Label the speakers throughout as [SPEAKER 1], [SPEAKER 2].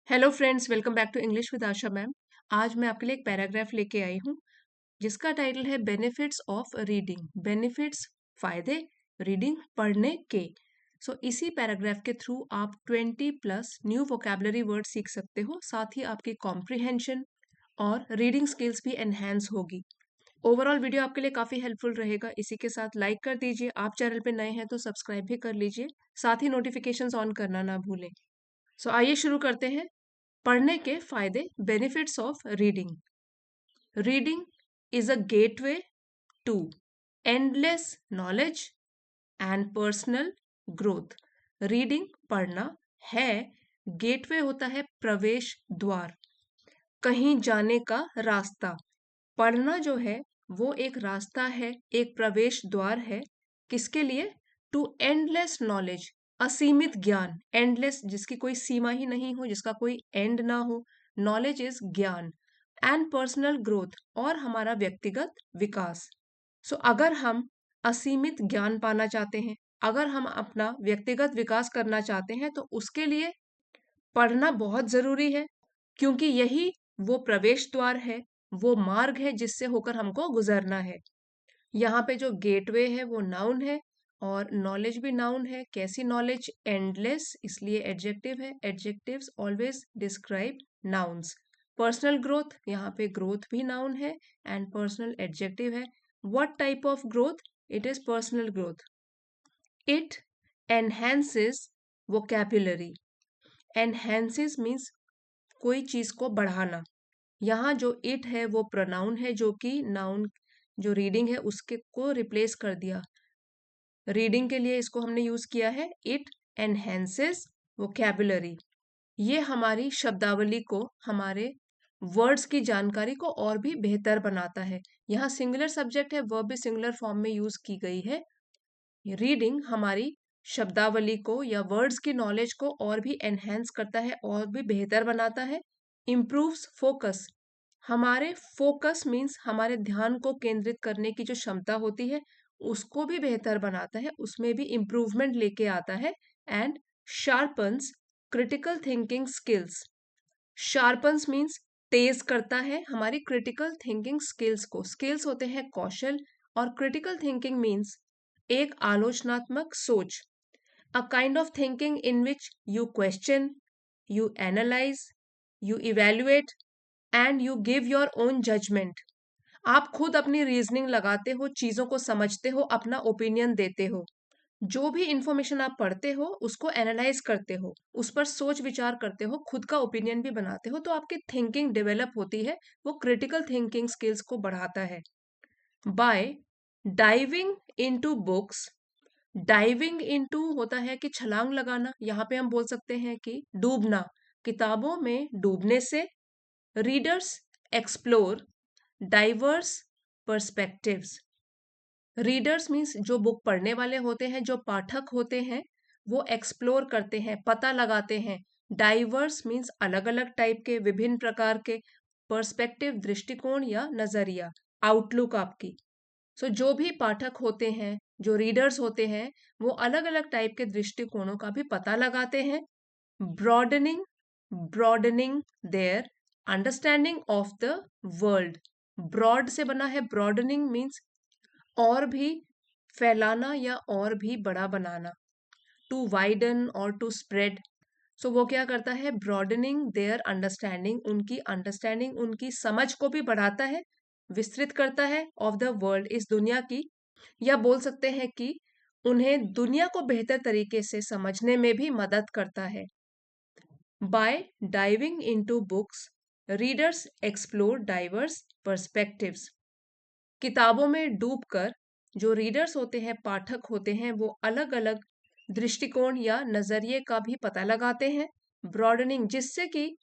[SPEAKER 1] Hello friends, welcome back to English with Asha ma'am. आज मैं आपके लिए एक पैराग्राफ लेके आई हूँ जिसका टाइटल है बेनिफिट्स ऑफ रीडिंग। बेनिफिट्स, फायदे रीडिंग पढ़ने के। इसी पैराग्राफ के थ्रू आप 20 प्लस न्यू वोकेबलरी वर्ड सीख सकते हो। साथ ही आपकी कॉम्प्रिहेंशन और रीडिंग स्किल्स भी एनहेंस होगी। ओवरऑल वीडियो आपके लिए काफी हेल्पफुल रहेगा। इसी के साथ लाइक कर दीजिए, आप चैनल पे नए हैं तो सब्सक्राइब भी कर लीजिए, साथ ही नोटिफिकेशंस ऑन करना ना भूलें। आइए शुरू करते हैं। पढ़ने के फायदे, benefits of reading. Reading is a gateway to endless knowledge and personal growth. Reading, पढ़ना, है गेटवे, होता है प्रवेश द्वार, कहीं जाने का रास्ता। पढ़ना जो है वो एक रास्ता है, एक प्रवेश द्वार है। किसके लिए? टू एंडलेस नॉलेज, असीमित ज्ञान। एंडलेस, जिसकी कोई सीमा ही नहीं हो, जिसका कोई एंड ना हो। नॉलेज इज ज्ञान। एंड पर्सनल ग्रोथ, और हमारा व्यक्तिगत विकास। अगर हम असीमित ज्ञान पाना चाहते हैं, अगर हम अपना व्यक्तिगत विकास करना चाहते हैं, तो उसके लिए पढ़ना बहुत जरूरी है, क्योंकि यही वो प्रवेश द्वार है, वो मार्ग है जिससे होकर हमको गुजरना है। यहाँ पे जो गेटवे है वो नाउन है, और नॉलेज भी नाउन है। कैसी नॉलेज? एंडलेस, इसलिए एडजेक्टिव है। Adjectives always describe nouns. Personal growth, यहाँ पे ग्रोथ भी नाउन है एंड पर्सनल एडजेक्टिव है। What type of growth? It is personal growth. It enhances vocabulary. Enhances means कोई चीज को बढ़ाना। यहाँ जो इट है वो प्रोनाउन है, जो कि नाउन, जो रीडिंग है उसके को रिप्लेस कर दिया। रीडिंग के लिए इसको हमने यूज किया है इट एनहेंसेस वोकैबुलरी। ये हमारी शब्दावली को, हमारे वर्ड्स की जानकारी को और भी बेहतर बनाता है। यहाँ सिंगुलर सब्जेक्ट है, वर्ब भी सिंगुलर फॉर्म में यूज की गई है। रीडिंग हमारी शब्दावली को या वर्ड्स की नॉलेज को और भी एनहेंस करता है, और भी बेहतर बनाता है। इम्प्रूव्स फोकस, हमारे फोकस मीन्स हमारे ध्यान को केंद्रित करने की जो क्षमता होती है उसको भी बेहतर बनाता है, उसमें भी इम्प्रूवमेंट लेके आता है। And sharpens critical thinking skills. Sharpens means तेज करता है हमारी क्रिटिकल थिंकिंग स्किल्स को। स्किल्स होते हैं कौशल, और क्रिटिकल थिंकिंग मीन्स एक आलोचनात्मक सोच। A kind of thinking in which you question, you analyse, you evaluate and you give your own judgement. आप खुद अपनी रीजनिंग लगाते हो, चीजों को समझते हो, अपना ओपिनियन देते हो। जो भी इंफॉर्मेशन आप पढ़ते हो उसको एनालाइज करते हो, उस पर सोच विचार करते हो, खुद का ओपिनियन भी बनाते हो, तो आपकी थिंकिंग डेवलप होती है। वो क्रिटिकल थिंकिंग स्किल्स को बढ़ाता है। By diving into books. Diving into होता है कि छलांग लगाना, यहाँ पे हम बोल सकते हैं कि डूबना, किताबों में डूबने से। Readers explore diverse perspectives. Readers means जो बुक पढ़ने वाले होते हैं, जो पाठक होते हैं, वो एक्सप्लोर करते हैं, पता लगाते हैं। डाइवर्स मीन्स अलग अलग टाइप के, विभिन्न प्रकार के। पर्सपेक्टिव, दृष्टिकोण या नजरिया, आउटलुक आपकी। जो भी पाठक होते हैं, जो रीडर्स होते हैं, वो अलग अलग टाइप के दृष्टिकोणों का भी पता लगाते हैं। Broadening, broadening their understanding of the world. Broad से बना है ब्रॉडनिंग मीन्स और भी फैलाना या और भी बड़ा बनाना। टू वाइडन और टू स्प्रेड। वो क्या करता है? ब्रॉडनिंग देयर अंडरस्टैंडिंग, उनकी अंडरस्टैंडिंग, उनकी समझ को भी बढ़ाता है, विस्तृत करता है। ऑफ द वर्ल्ड, इस दुनिया की, या बोल सकते हैं कि उन्हें दुनिया को बेहतर तरीके से समझने में भी मदद करता है। By diving into books, readers explore diverse perspectives. किताबों में डूबकर जो रीडर्स होते हैं, पाठक होते हैं, वो अलग अलग दृष्टिकोण या नजरिए का भी पता लगाते हैं। ब्रॉडनिंग, जिससे कि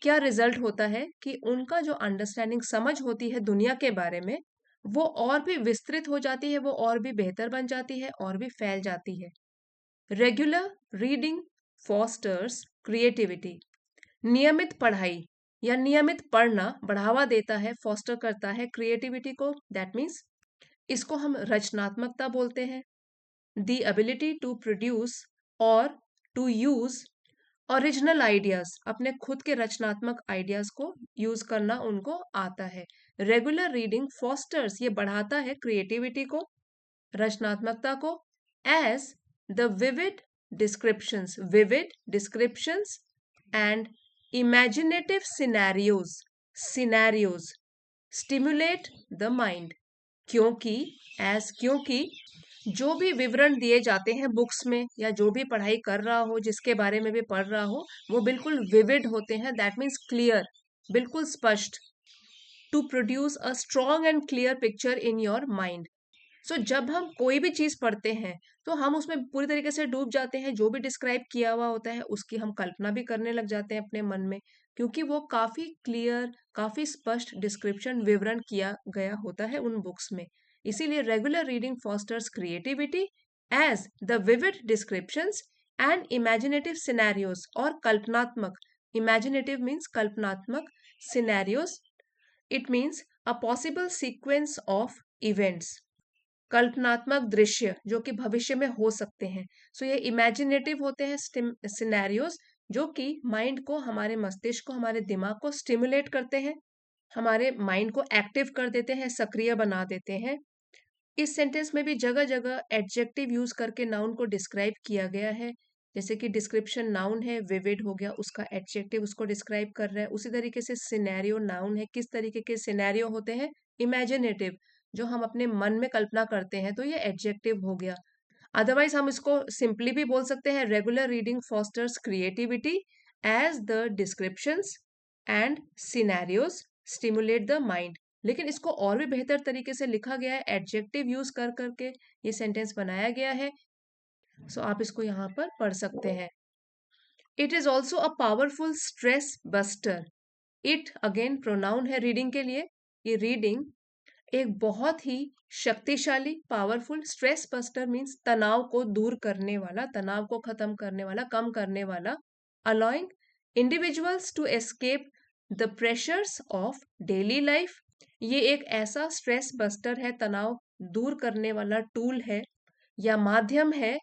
[SPEAKER 1] क्या रिजल्ट होता है कि उनका जो अंडरस्टैंडिंग, समझ होती है दुनिया के बारे में, वो और भी विस्तृत हो जाती है, वो और भी बेहतर बन जाती है, और भी फैल जाती है। Regular reading fosters creativity. नियमित पढ़ाई या नियमित पढ़ना बढ़ावा देता है, फॉस्टर करता है क्रिएटिविटी को। दैट मीन्स इसको हम रचनात्मकता बोलते हैं। द एबिलिटी टू प्रोड्यूस और टू यूज ओरिजिनल आइडियाज, अपने खुद के रचनात्मक आइडियाज को यूज करना उनको आता है। रेगुलर रीडिंग फॉस्टर्स, ये बढ़ाता है क्रिएटिविटी को, रचनात्मकता को, as the vivid descriptions and imaginative scenarios stimulate the mind. क्योंकि जो भी विवरण दिए जाते हैं बुक्स में, या जो भी पढ़ाई कर रहा हो, जिसके बारे में भी पढ़ रहा हो, वो बिल्कुल विविड होते हैं, दैट मीन्स क्लियर, बिल्कुल स्पष्ट, to produce a strong and clear picture in your mind. So जब हम कोई भी चीज पढ़ते हैं तो हम उसमें पूरी तरीके से डूब जाते हैं, जो भी डिस्क्राइब किया हुआ होता है उसकी हम कल्पना भी करने लग जाते हैं अपने मन में, क्योंकि वो काफी क्लियर, काफी स्पष्ट डिस्क्रिप्शन, विवरण किया गया होता है उन बुक्स में। इसीलिए regular reading fosters creativity as the vivid descriptions and imaginative scenarios, और कल्पनात्मक, इमेजिनेटिव मीन्स कल्पनात्मक, scenarios it means a possible sequence of events, कल्पनात्मक दृश्य जो कि भविष्य में हो सकते हैं। सो ये इमेजिनेटिव होते हैं सिनेरियोज, जो कि माइंड को, हमारे मस्तिष्क को, हमारे दिमाग को स्टिमुलेट करते हैं, हमारे माइंड को एक्टिव कर देते हैं, सक्रिय बना देते हैं। इस सेंटेंस में भी जगह जगह एडजेक्टिव यूज करके नाउन को डिस्क्राइब किया गया है। जैसे कि डिस्क्रिप्शन नाउन है, विविड हो गया, उसका एडजेक्टिव उसको डिस्क्राइब कर रहा है। उसी तरीके से सिनेरियो नाउन है, किस तरीके के सिनेरियो होते हैं, इमेजिनेटिव, जो हम अपने मन में कल्पना करते हैं, तो ये एडजेक्टिव हो गया। अदरवाइज हम इसको सिंपली भी बोल सकते हैं, regular reading fosters creativity as the descriptions and scenarios stimulate the mind. लेकिन इसको और भी बेहतर तरीके से लिखा गया है, एडजेक्टिव यूज कर करके ये सेंटेंस बनाया गया है। सो आप इसको यहाँ पर पढ़ सकते हैं। It is also a powerful stress buster. It again pronoun है रीडिंग के लिए। ये रीडिंग एक बहुत ही शक्तिशाली, पावरफुल, स्ट्रेस बस्टर मीन्स तनाव को दूर करने वाला, तनाव को खत्म करने वाला, कम करने वाला, allowing individuals to escape the pressures of daily life. ये एक ऐसा स्ट्रेस बस्टर है, तनाव दूर करने वाला टूल है या माध्यम है,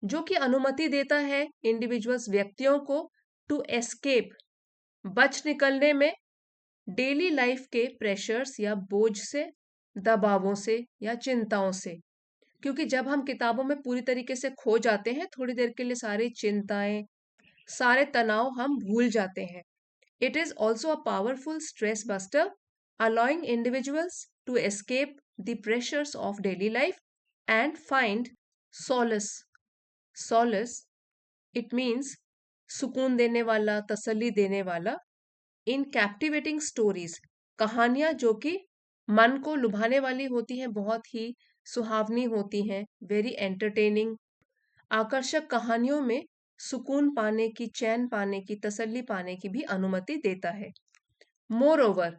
[SPEAKER 1] जो कि अनुमति देता है इंडिविजुअल्स, व्यक्तियों को, टू एस्केप, बच निकलने में, डेली लाइफ के प्रेशर्स या बोझ से, दबावों से या चिंताओं से। क्योंकि जब हम किताबों में पूरी तरीके से खो जाते हैं, थोड़ी देर के लिए सारी चिंताएं, सारे तनाव हम भूल जाते हैं। It is also a powerful stress buster, allowing individuals to escape the pressures of daily life and find solace. Solace, it means सुकून देने वाला, तसल्ली देने वाला, इन कैप्टिवेटिंग स्टोरीज, कहानियां जो कि मन को लुभाने वाली होती हैं, बहुत ही सुहावनी होती हैं, वेरी एंटरटेनिंग, आकर्षक कहानियों में सुकून पाने की, चैन पाने की, तसल्ली पाने की भी अनुमति देता है। मोर ओवर,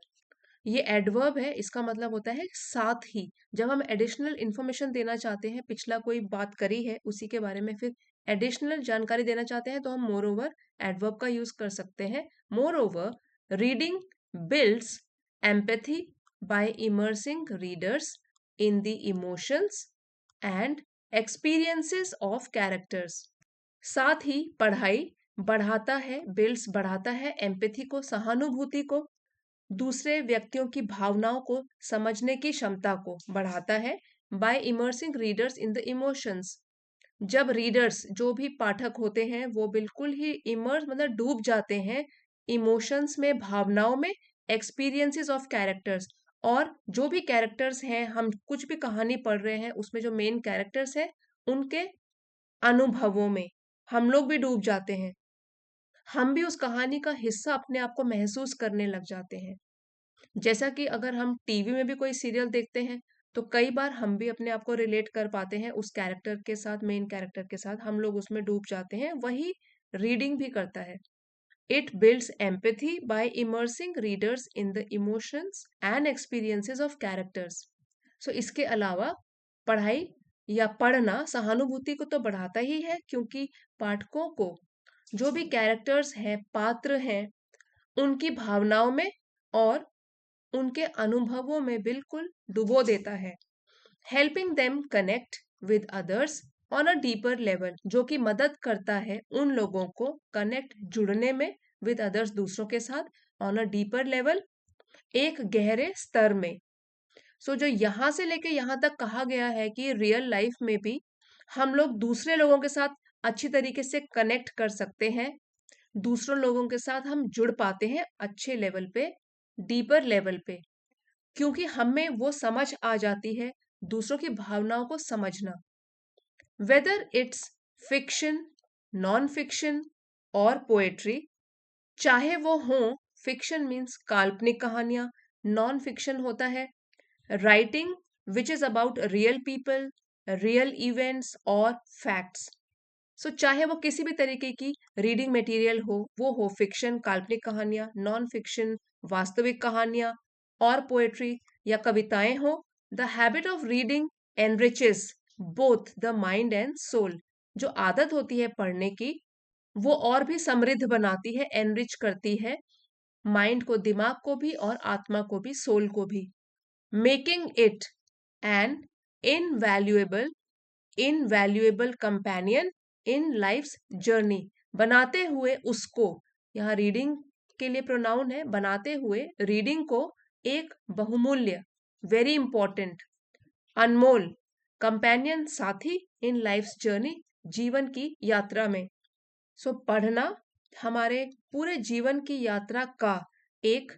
[SPEAKER 1] ये एडवर्ब है, इसका मतलब होता है साथ ही। जब हम एडिशनल इंफॉर्मेशन देना चाहते हैं, पिछला कोई बात करी है उसी के बारे में फिर एडिशनल जानकारी देना चाहते हैं, तो हम मोर ओवर एडवर्ब का यूज कर सकते हैं। Moreover reading builds empathy by immersing readers in the emotions and experiences of characters. साथ ही पढ़ाई बढ़ाता है, बिल्ड्स बढ़ाता है, एम्पैथी को, सहानुभूति को, दूसरे व्यक्तियों की भावनाओं को समझने की क्षमता को बढ़ाता है, by immersing readers in the emotions. जब रीडर्स, जो भी पाठक होते हैं, वो बिल्कुल ही इमर्स मतलब डूब जाते हैं इमोशंस में, भावनाओं में, एक्सपीरियंसेस ऑफ कैरेक्टर्स, और जो भी कैरेक्टर्स हैं, हम कुछ भी कहानी पढ़ रहे हैं उसमें जो मेन कैरेक्टर्स हैं उनके अनुभवों में हम लोग भी डूब जाते हैं, हम भी उस कहानी का हिस्सा अपने आप को महसूस करने लग जाते हैं। जैसा कि अगर हम टीवी में भी कोई सीरियल देखते हैं, तो कई बार हम भी अपने आप को रिलेट कर पाते हैं उस कैरेक्टर के साथ, मेन कैरेक्टर के साथ, हम लोग उसमें डूब जाते हैं। वही रीडिंग भी करता है। It builds empathy by immersing readers in the emotions and experiences of characters. So इसके अलावा पढ़ाई या पढ़ना सहानुभूति को तो बढ़ाता ही है, क्योंकि पाठकों को, जो भी कैरेक्टर्स हैं, पात्र हैं, उनकी भावनाओं में और उनके अनुभवों में बिल्कुल डुबो देता है। Helping them connect with others on a deeper level, जो कि मदद करता है उन लोगों को कनेक्ट, जुड़ने में विद अदर्स, दूसरों के साथ, ऑन अ डीपर लेवल, एक गहरे स्तर में। सो जो यहाँ से लेके यहाँ तक कहा गया है कि रियल लाइफ में भी हम लोग दूसरे लोगों के साथ अच्छी तरीके से कनेक्ट कर सकते हैं, दूसरों लोगों के साथ हम जुड़ पाते हैं अच्छे लेवल पे, डीपर लेवल पे, क्योंकि हमें वो समझ आ जाती है दूसरों की भावनाओं को समझना। Whether it's fiction, non fiction और पोएट्री, चाहे वो हो, फिक्शन मीन्स काल्पनिक कहानियां, नॉन फिक्शन होता है writing which is about real people, real events और फैक्ट्स। सो चाहे वो किसी भी तरीके की रीडिंग मटेरियल हो, वो हो फिक्शन, काल्पनिक कहानियां, नॉन फिक्शन, वास्तविक कहानियां और पोएट्री या कविताएं हो, the habit of reading enriches both the mind and soul. जो आदत होती है पढ़ने की, वो और भी समृद्ध बनाती है, एनरिच करती है माइंड को, दिमाग को भी और आत्मा को भी, सोल को भी, making it an invaluable invaluable companion in life's journey, बनाते हुए उसको, यहाँ रीडिंग के लिए प्रोनाउन है, बनाते हुए रीडिंग को एक बहुमूल्य, वेरी इंपॉर्टेंट, अनमोल कंपेनियन, साथी, इन लाइफ्स जर्नी, जीवन की यात्रा में। सो पढ़ना हमारे पूरे जीवन की यात्रा का एक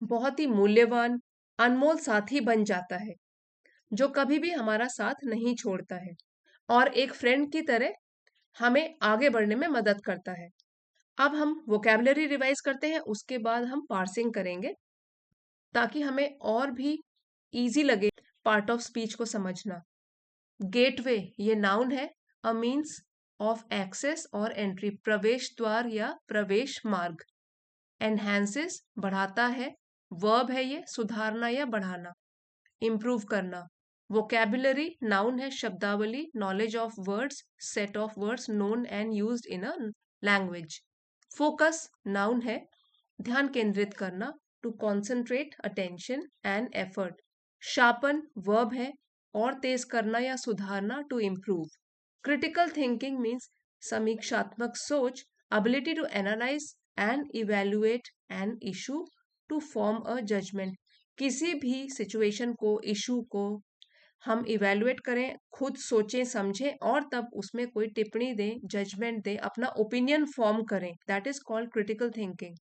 [SPEAKER 1] बहुत ही मूल्यवान, अनमोल साथी बन जाता है, जो कभी भी हमारा साथ नहीं छोड़ता है और एक फ्रेंड की तरह हमें आगे बढ़ने में मदद करता है। अब हम वोकेबलरी रिवाइज करते हैं, उसके बाद हम पार्सिंग करेंगे ताकि हमें और भी इजी लगे पार्ट ऑफ स्पीच को समझना। गेटवे ये नाउन है, अ मीन्स ऑफ एक्सेस और एंट्री, प्रवेश द्वार या प्रवेश मार्ग। एनहांसेस बढ़ाता है, वर्ब है ये, सुधारना या बढ़ाना, इम्प्रूव करना। वोकेबुलरी नाउन है, शब्दावली, knowledge of words, set of words known and used in a language. Focus noun है, ध्यान केंद्रित करना, to concentrate attention and effort. Sharpen verb है, और तेज करना या सुधारना, to improve. Critical thinking means समीक्षात्मक सोच, ability to analyze and evaluate an issue to form a judgment। किसी भी सिचुएशन को, इशू को हम इवेल्युएट करें, खुद सोचें समझें और तब उसमें कोई टिप्पणी दें, जजमेंट दें, अपना ओपिनियन फॉर्म करें, that is called critical thinking.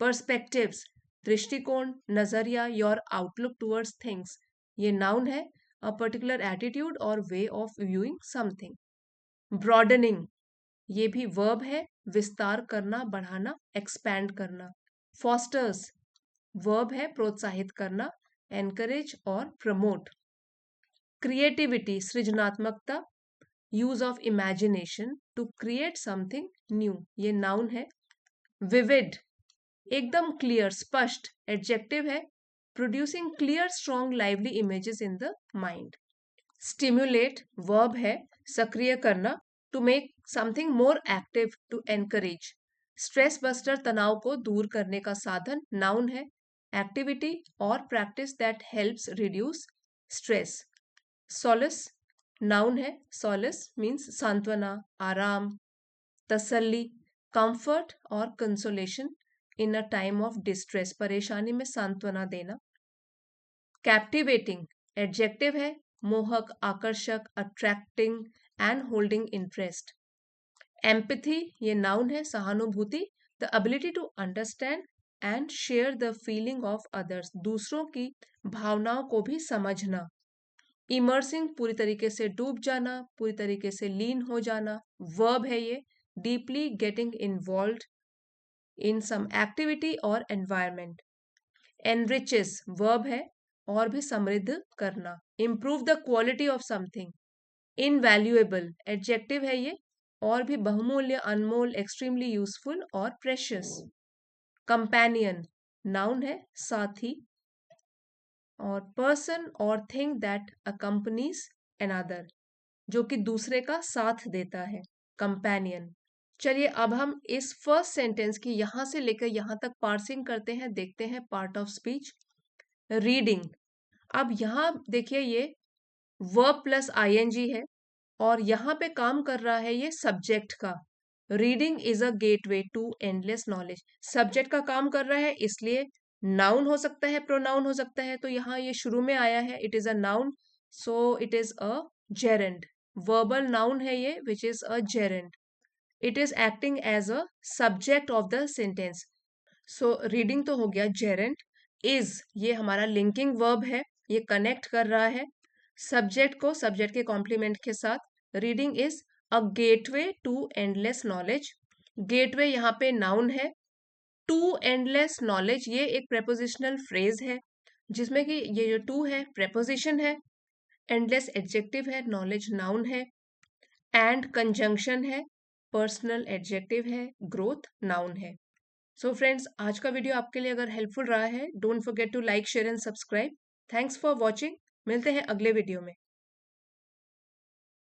[SPEAKER 1] Perspectives दृष्टिकोण, नजरिया, योर आउटलुक टुवर्ड्स थिंग्स, ये नाउन है, अ पर्टिकुलर एटीट्यूड और way of viewing something. Broadening ये भी वर्ब है, विस्तार करना, बढ़ाना, एक्सपैंड करना। फॉस्टर्स वर्ब है, प्रोत्साहित करना, एनकरेज और प्रमोट। क्रिएटिविटी सृजनात्मकता, use of imagination to create something new, ये नाउन है। विविड एकदम क्लियर, स्पष्ट, एडजेक्टिव है, producing clear strong lively images in the mind. Stimulate verb है, सक्रिय करना, to make something more active, to encourage. Stress buster तनाव को दूर करने का साधन, नाउन है, एक्टिविटी और practice that helps reduce stress. Solace noun है, सॉलिस मीन्स सांत्वना, आराम, तसल्ली, कंफर्ट और consolation in a time of distress, परेशानी में सांत्वना देना। कैप्टिवेटिंग एडजेक्टिव है, मोहक, आकर्षक, attracting and holding interest. Empathy ये नाउन है, सहानुभूति, the ability to understand and share the feeling of others, दूसरों की भावनाओं को भी समझना। इमर्सिंग पूरी तरीके से डूब जाना, पूरी तरीके से लीन हो जाना, वर्ब है ये, deeply getting involve in some activity और एनवायरमेंट। एनरिचेस वर्ब है, और भी समृद्ध करना। Improve the quality of something. Invaluable adjective है ये, और भी बहुमूल्य, अनमोल, एक्सट्रीमली यूजफुल और प्रेशियस। कंपेनियन नाउन है, साथी, और पर्सन और थिंग दैट अकम्पनीज अनदर, जो कि दूसरे का साथ देता है, कंपेनियन। चलिए अब हम इस फर्स्ट सेंटेंस की यहां से लेकर यहां तक पार्सिंग करते हैं, देखते हैं पार्ट ऑफ स्पीच। रीडिंग, अब यहां देखिए ये वर्ब प्लस आईएनजी है, और यहाँ पे काम कर रहा है ये सब्जेक्ट का। Reading is a gateway to endless knowledge. Subject का काम कर रहा है, इसलिए नाउन हो सकता है, प्रोनाउन हो सकता है। तो यहाँ ये शुरू में आया है, it is a noun, so it is a gerund. Verbal noun है ये, which is a gerund. It is acting as a subject of the sentence. So reading तो हो गया जेरेंट। इज ये हमारा लिंकिंग वर्ब है, ये कनेक्ट कर रहा है सब्जेक्ट को सब्जेक्ट के कॉम्प्लीमेंट के साथ। Reading is a gateway to endless knowledge. Gateway यहाँ पे नाउन है। टू एंडलेस नॉलेज ये एक प्रेपोजिशनल फ्रेज है, जिसमें कि ये जो टू है प्रेपोजिशन है, एंडलेस एडजेक्टिव है, नॉलेज नाउन है, एंड कंजंक्शन है, पर्सनल एडजेक्टिव है, ग्रोथ नाउन है। सो फ्रेंड्स, आज का वीडियो आपके लिए अगर हेल्पफुल रहा है, don't forget to like share and subscribe. Thanks for watching. मिलते हैं अगले वीडियो में।